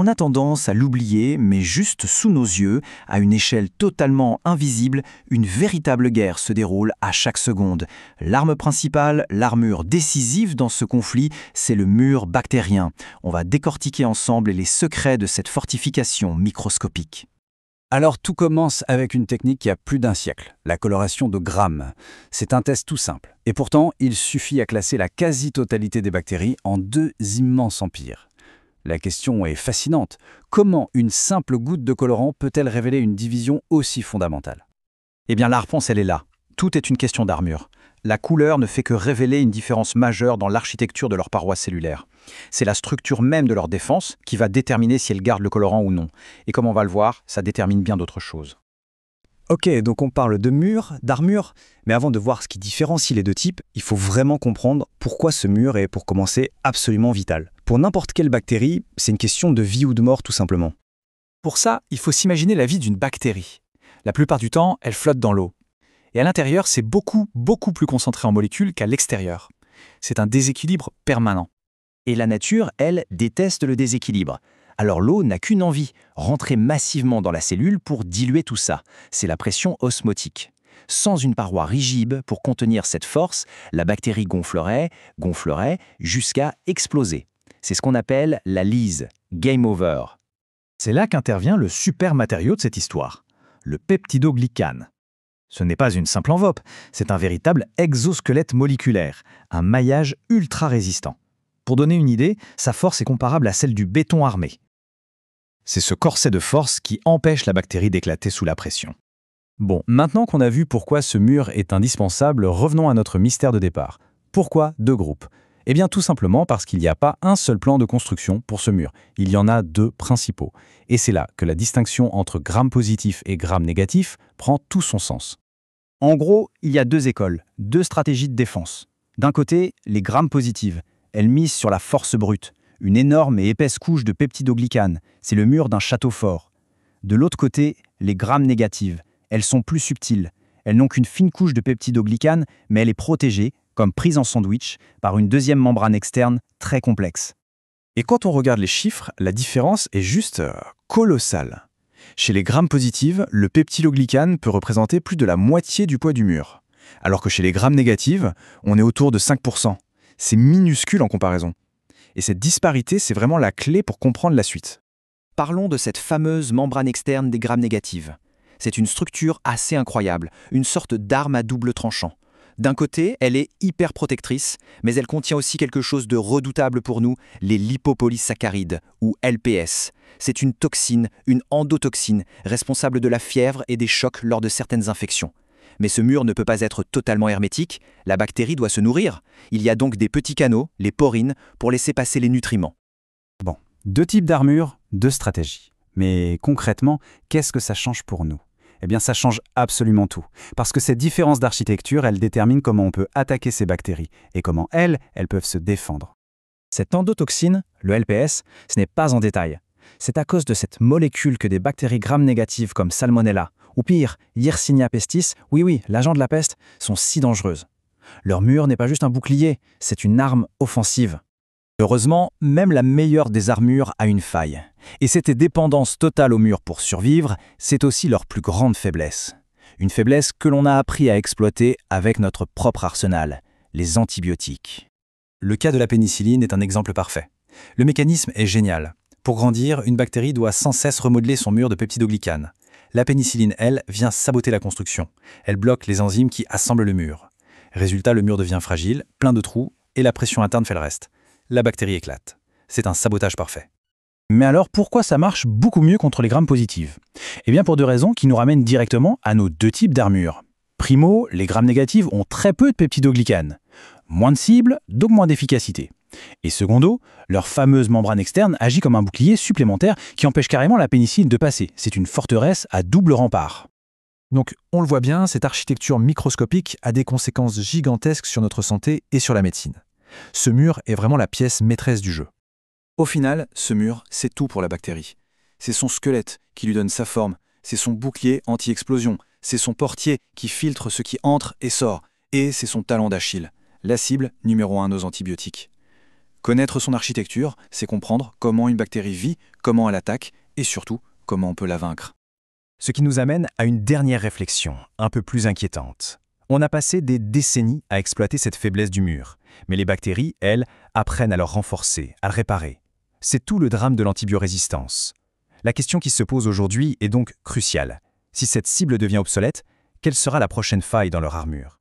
On a tendance à l'oublier, mais juste sous nos yeux, à une échelle totalement invisible, une véritable guerre se déroule à chaque seconde. L'arme principale, l'armure décisive dans ce conflit, c'est le mur bactérien. On va décortiquer ensemble les secrets de cette fortification microscopique. Alors tout commence avec une technique qui a plus d'un siècle, la coloration de Gram. C'est un test tout simple. Et pourtant, il suffit à classer la quasi-totalité des bactéries en deux immenses empires. La question est fascinante. Comment une simple goutte de colorant peut-elle révéler une division aussi fondamentale? Eh bien la réponse, elle est là. Tout est une question d'armure. La couleur ne fait que révéler une différence majeure dans l'architecture de leurs parois cellulaires. C'est la structure même de leur défense qui va déterminer si elles gardent le colorant ou non. Et comme on va le voir, ça détermine bien d'autres choses. Ok, donc on parle de mur, d'armure, mais avant de voir ce qui différencie les deux types, il faut vraiment comprendre pourquoi ce mur est, pour commencer, absolument vital. Pour n'importe quelle bactérie, c'est une question de vie ou de mort tout simplement. Pour ça, il faut s'imaginer la vie d'une bactérie. La plupart du temps, elle flotte dans l'eau. Et à l'intérieur, c'est beaucoup plus concentré en molécules qu'à l'extérieur. C'est un déséquilibre permanent. Et la nature, elle, déteste le déséquilibre. Alors l'eau n'a qu'une envie, rentrer massivement dans la cellule pour diluer tout ça. C'est la pression osmotique. Sans une paroi rigide pour contenir cette force, la bactérie gonflerait, jusqu'à exploser. C'est ce qu'on appelle la lyse, game over. C'est là qu'intervient le super matériau de cette histoire, le peptidoglycane. Ce n'est pas une simple enveloppe, c'est un véritable exosquelette moléculaire, un maillage ultra résistant. Pour donner une idée, sa force est comparable à celle du béton armé. C'est ce corset de force qui empêche la bactérie d'éclater sous la pression. Bon, maintenant qu'on a vu pourquoi ce mur est indispensable, revenons à notre mystère de départ. Pourquoi deux groupes? Eh bien tout simplement parce qu'il n'y a pas un seul plan de construction pour ce mur. Il y en a deux principaux. Et c'est là que la distinction entre gram positif et gram négatif prend tout son sens. En gros, il y a deux écoles, deux stratégies de défense. D'un côté, les grammes positives. Elles misent sur la force brute. Une énorme et épaisse couche de peptidoglycane. C'est le mur d'un château fort. De l'autre côté, les grammes négatives. Elles sont plus subtiles. Elles n'ont qu'une fine couche de peptidoglycane, mais elle est protégée, comme prise en sandwich, par une deuxième membrane externe très complexe. Et quand on regarde les chiffres, la différence est juste colossale. Chez les grammes positives, le peptidoglycane peut représenter plus de la moitié du poids du mur. Alors que chez les grammes négatives, on est autour de 5%. C'est minuscule en comparaison. Et cette disparité, c'est vraiment la clé pour comprendre la suite. Parlons de cette fameuse membrane externe des grammes négatives. C'est une structure assez incroyable, une sorte d'arme à double tranchant. D'un côté, elle est hyper protectrice, mais elle contient aussi quelque chose de redoutable pour nous, les lipopolysaccharides, ou LPS. C'est une toxine, une endotoxine, responsable de la fièvre et des chocs lors de certaines infections. Mais ce mur ne peut pas être totalement hermétique, la bactérie doit se nourrir. Il y a donc des petits canaux, les porines, pour laisser passer les nutriments. Bon, deux types d'armure, deux stratégies. Mais concrètement, qu'est-ce que ça change pour nous? Eh bien, ça change absolument tout. Parce que cette différence d'architecture, elle détermine comment on peut attaquer ces bactéries et comment elles peuvent se défendre. Cette endotoxine, le LPS, ce n'est pas en détail. C'est à cause de cette molécule que des bactéries gram-négatives comme Salmonella, ou pire, Yersinia pestis, oui, l'agent de la peste, sont si dangereuses. Leur mur n'est pas juste un bouclier, c'est une arme offensive. Heureusement, même la meilleure des armures a une faille. Et cette dépendance totale au mur pour survivre, c'est aussi leur plus grande faiblesse. Une faiblesse que l'on a appris à exploiter avec notre propre arsenal, les antibiotiques. Le cas de la pénicilline est un exemple parfait. Le mécanisme est génial. Pour grandir, une bactérie doit sans cesse remodeler son mur de peptidoglycane. La pénicilline, elle, vient saboter la construction. Elle bloque les enzymes qui assemblent le mur. Résultat, le mur devient fragile, plein de trous, et la pression interne fait le reste. La bactérie éclate. C'est un sabotage parfait. Mais alors, pourquoi ça marche beaucoup mieux contre les grammes positives? Eh bien, pour deux raisons qui nous ramènent directement à nos deux types d'armure. Primo, les grammes négatives ont très peu de peptidoglycane. Moins de cible, donc moins d'efficacité. Et secondo, leur fameuse membrane externe agit comme un bouclier supplémentaire qui empêche carrément la pénicilline de passer. C'est une forteresse à double rempart. Donc, on le voit bien, cette architecture microscopique a des conséquences gigantesques sur notre santé et sur la médecine. Ce mur est vraiment la pièce maîtresse du jeu. Au final, ce mur, c'est tout pour la bactérie. C'est son squelette qui lui donne sa forme, c'est son bouclier anti-explosion, c'est son portier qui filtre ce qui entre et sort, et c'est son talon d'Achille, la cible numéro 1 de nos antibiotiques. Connaître son architecture, c'est comprendre comment une bactérie vit, comment elle attaque, et surtout, comment on peut la vaincre. Ce qui nous amène à une dernière réflexion, un peu plus inquiétante. On a passé des décennies à exploiter cette faiblesse du mur, mais les bactéries, elles, apprennent à le renforcer, à le réparer. C'est tout le drame de l'antibiorésistance. La question qui se pose aujourd'hui est donc cruciale. Si cette cible devient obsolète, quelle sera la prochaine faille dans leur armure ?